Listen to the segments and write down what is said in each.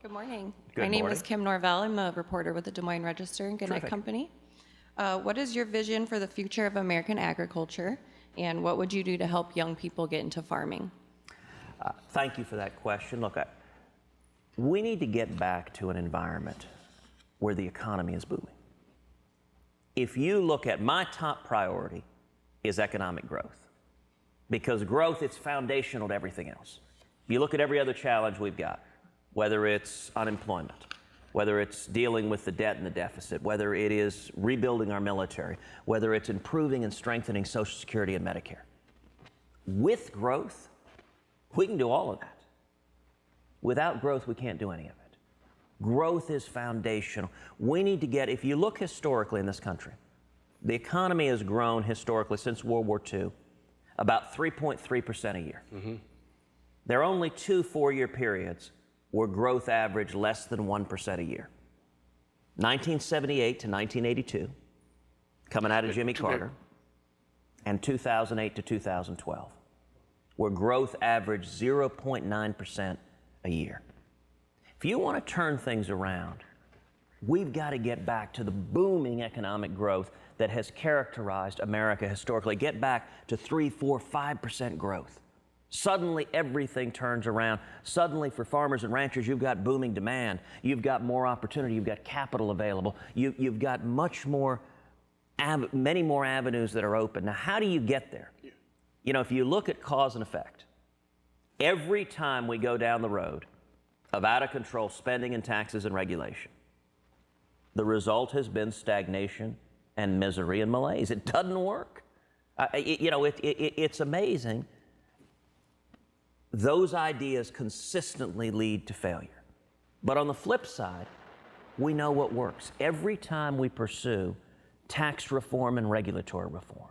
Good morning. Good My name morning. is Kim Norvell. I'm a reporter with the Des Moines Register and Gannett Terrific. Company. What is your vision for the future of American agriculture, and what would you do to help young people get into farming? Thank you for that question. Look, we need to get back to an environment where the economy is booming. If you look at my top priority is economic growth, because growth is foundational to everything else. You look at every other challenge we've got, whether it's unemployment, whether it's dealing with the debt and the deficit, whether it is rebuilding our military, whether it's improving and strengthening Social Security and Medicare. With growth, we can do all of that. Without growth, we can't do any of it. Growth is foundational. We need to get, if you look historically in this country, the economy has grown historically since World War II about 3.3% a year. There are only 2 4-year periods where growth averaged less than 1% a year. 1978 to 1982, coming out of Jimmy Carter, and 2008 to 2012, where growth averaged 0.9% a year. If you want to turn things around, we've got to get back to the booming economic growth that has characterized America historically. Get back to 3, 4, 5% growth. Suddenly everything turns around. Suddenly for farmers and ranchers, you've got booming demand. You've got more opportunity. You've got capital available. You've got many more avenues that are open. Now, how do you get there? You know, if you look at cause and effect, every time we go down the road of out of control spending and taxes and regulation, the result has been stagnation and misery and malaise. It doesn't work. It's amazing. Those ideas consistently lead to failure. But on the flip side, we know what works. Every time we pursue tax reform and regulatory reform,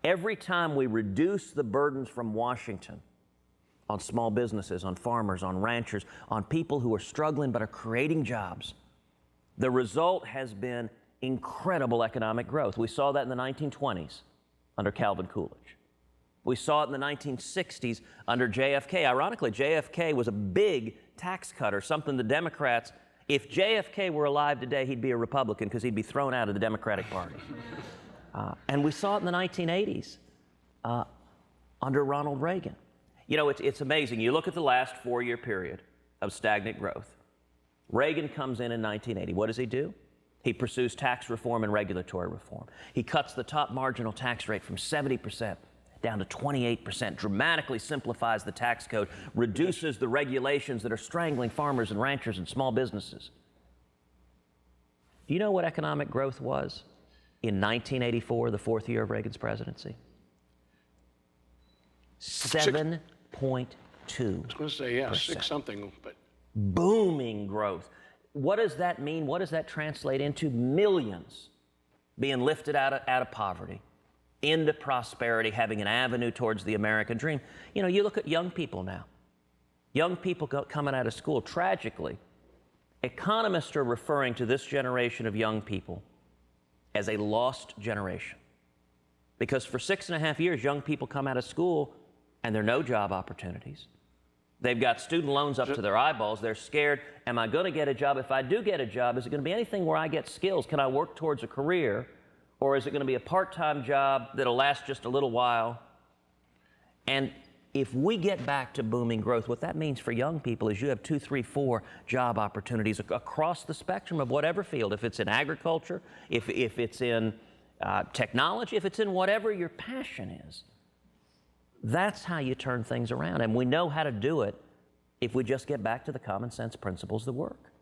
every time we reduce the burdens from Washington on small businesses, on farmers, on ranchers, on people who are struggling but are creating jobs, the result has been incredible economic growth. We saw that in the 1920s under Calvin Coolidge. We saw it in the 1960s under JFK. Ironically, JFK was a big tax cutter, something the Democrats, if JFK were alive today, he'd be a Republican because he'd be thrown out of the Democratic Party. And we saw it in the 1980s under Ronald Reagan. You know, it's amazing. You look at the last 4-year period of stagnant growth. Reagan comes in 1980. What does he do? He pursues tax reform and regulatory reform. He cuts the top marginal tax rate from 70% down to 28%, dramatically simplifies the tax code, reduces the regulations that are strangling farmers and ranchers and small businesses. Do you know what economic growth was in 1984, the 4th year of Reagan's presidency? 7.2%. I was going to say, yeah, 6 something, but booming growth. What does that mean? What does that translate into? Millions being lifted out of poverty into prosperity, having an avenue towards the American dream. You know, you look at young people now. Young people coming out of school. Tragically, economists are referring to this generation of young people as a lost generation. Because for 6.5 years, young people come out of school and there are no job opportunities. They've got student loans up to their eyeballs. They're scared, am I going to get a job? If I do get a job, is it going to be anything where I get skills? Can I work towards a career? Or is it going to be a part-time job that'll last just a little while? And if we get back to booming growth, what that means for young people is you have 2, 3, 4 job opportunities across the spectrum of whatever field. If it's in agriculture, if it's in technology, if it's in whatever your passion is. That's how you turn things around. And we know how to do it if we just get back to the common sense principles that work.